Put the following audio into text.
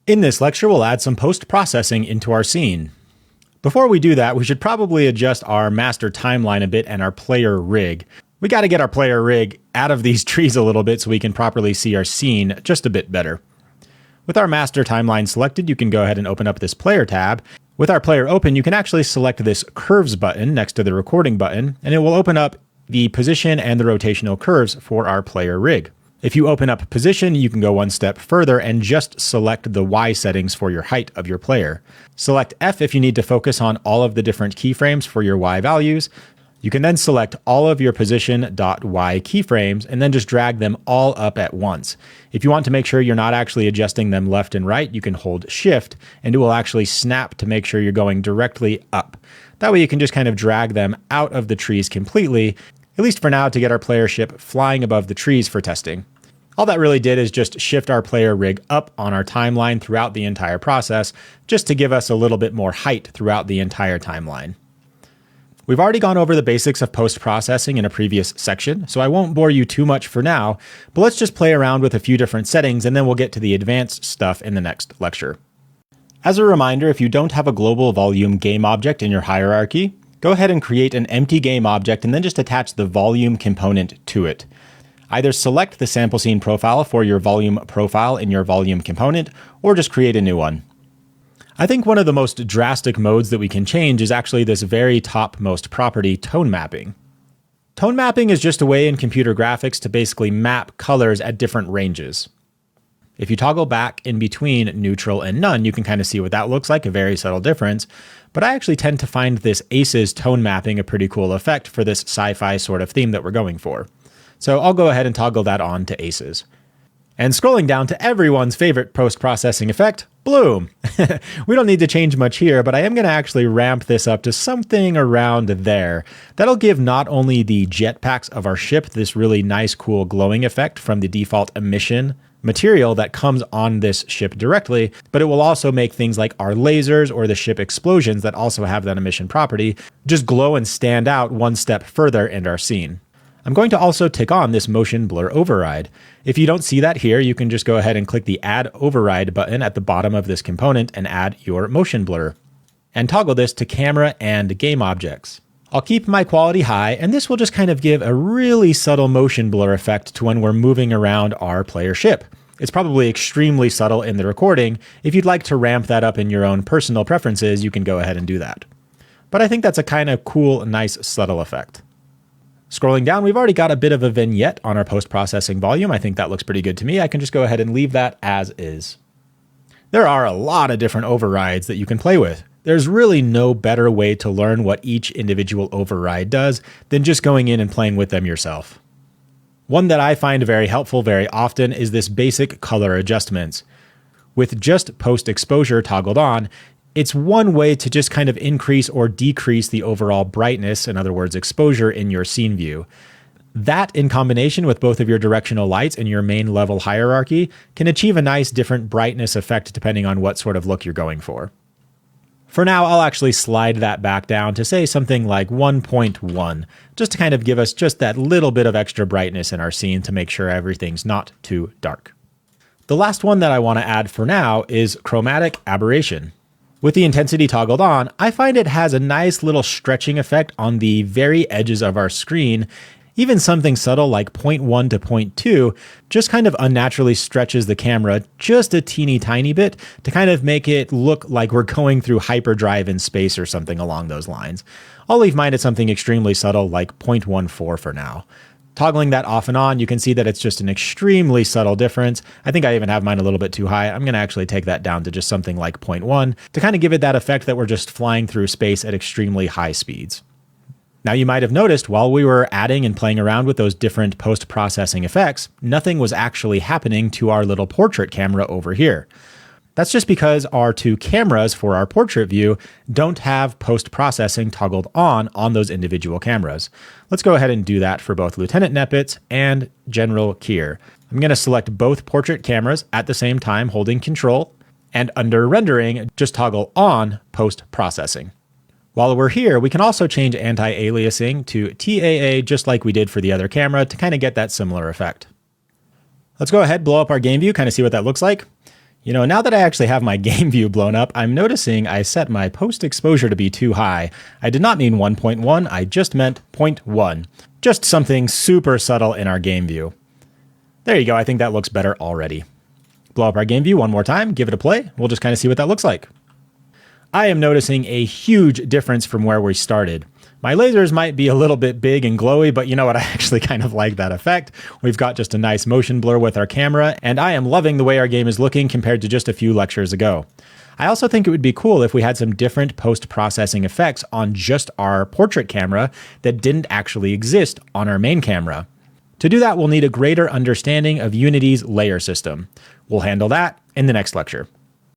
In this lecture, we'll add some post-processing into our scene. Before we do that, we should probably adjust our master timeline a bit and our player rig. We got to get our player rig out of these trees a little bit so we can properly see our scene just a bit better. With our master timeline selected, you can go ahead and open up this player tab. With our player open, you can actually select this curves button next to the recording button, and it will open up the position and the rotational curves for our player rig. If you open up position, you can go one step further and just select the Y settings for your height of your player. Select F if you need to focus on all of the different keyframes for your Y values. You can then select all of your position.Y keyframes and then just drag them all up at once. If you want to make sure you're not actually adjusting them left and right, you can hold Shift and it will actually snap to make sure you're going directly up. That way you can just kind of drag them out of the trees completely, at least for now, to get our player ship flying above the trees for testing. All that really did is just shift our player rig up on our timeline throughout the entire process, just to give us a little bit more height throughout the entire timeline. We've already gone over the basics of post-processing in a previous section, so I won't bore you too much for now, but let's just play around with a few different settings and then we'll get to the advanced stuff in the next lecture. As a reminder, if you don't have a global volume game object in your hierarchy, go ahead and create an empty game object and then just attach the volume component to it. Either select the sample scene profile for your volume profile in your volume component, or just create a new one. I think one of the most drastic modes that we can change is actually this very topmost property, tone mapping. Tone mapping is just a way in computer graphics to basically map colors at different ranges. If you toggle back in between neutral and none, you can kind of see what that looks like, a very subtle difference. But I actually tend to find this ACES tone mapping a pretty cool effect for this sci-fi sort of theme that we're going for. So I'll go ahead and toggle that on to ACES. And scrolling down to everyone's favorite post-processing effect, bloom. We don't need to change much here, but I am going to actually ramp this up to something around there. That'll give not only the jetpacks of our ship this really nice, cool glowing effect from the default emission material that comes on this ship directly, but it will also make things like our lasers or the ship explosions that also have that emission property just glow and stand out one step further in our scene. I'm going to also tick on this motion blur override. If you don't see that here, you can just go ahead and click the Add Override button at the bottom of this component and add your motion blur. And toggle this to camera and game objects. I'll keep my quality high, and this will just kind of give a really subtle motion blur effect to when we're moving around our player ship. It's probably extremely subtle in the recording. If you'd like to ramp that up in your own personal preferences, you can go ahead and do that. But I think that's a kind of cool, nice, subtle effect. Scrolling down, we've already got a bit of a vignette on our post-processing volume. I think that looks pretty good to me. I can just go ahead and leave that as is. There are a lot of different overrides that you can play with. There's really no better way to learn what each individual override does than just going in and playing with them yourself. One that I find very helpful very often is this basic color adjustments. With just post-exposure toggled on, it's one way to just kind of increase or decrease the overall brightness, in other words, exposure in your scene view. That, in combination with both of your directional lights and your main level hierarchy, can achieve a nice different brightness effect depending on what sort of look you're going for. For now, I'll actually slide that back down to say something like 1.1, just to kind of give us just that little bit of extra brightness in our scene to make sure everything's not too dark. The last one that I want to add for now is chromatic aberration. With the intensity toggled on, I find it has a nice little stretching effect on the very edges of our screen. Even something subtle like 0.1 to 0.2 just kind of unnaturally stretches the camera just a teeny tiny bit to kind of make it look like we're going through hyperdrive in space or something along those lines. I'll leave mine at something extremely subtle like 0.14 for now. Toggling that off and on, you can see that it's just an extremely subtle difference. I think I even have mine a little bit too high. I'm going to actually take that down to just something like 0.1 to kind of give it that effect that we're just flying through space at extremely high speeds. Now you might have noticed while we were adding and playing around with those different post-processing effects, nothing was actually happening to our little portrait camera over here. That's just because our two cameras for our portrait view don't have post-processing toggled on those individual cameras. Let's go ahead and do that for both Lieutenant Nepitz and General Kier. I'm going to select both portrait cameras at the same time, holding Control, and under rendering, just toggle on post-processing. While we're here, we can also change anti-aliasing to TAA just like we did for the other camera to kind of get that similar effect. Let's go ahead, blow up our game view, kind of see what that looks like. Now that I actually have my game view blown up, I'm noticing I set my post exposure to be too high. I did not mean 1.1, I just meant 0.1. Just something super subtle in our game view. There you go, I think that looks better already. Blow up our game view one more time, give it a play, we'll just kind of see what that looks like. I am noticing a huge difference from where we started. My lasers might be a little bit big and glowy, but you know what? I actually kind of like that effect. We've got just a nice motion blur with our camera, and I am loving the way our game is looking compared to just a few lectures ago. I also think it would be cool if we had some different post-processing effects on just our portrait camera that didn't actually exist on our main camera. To do that, we'll need a greater understanding of Unity's layer system. We'll handle that in the next lecture.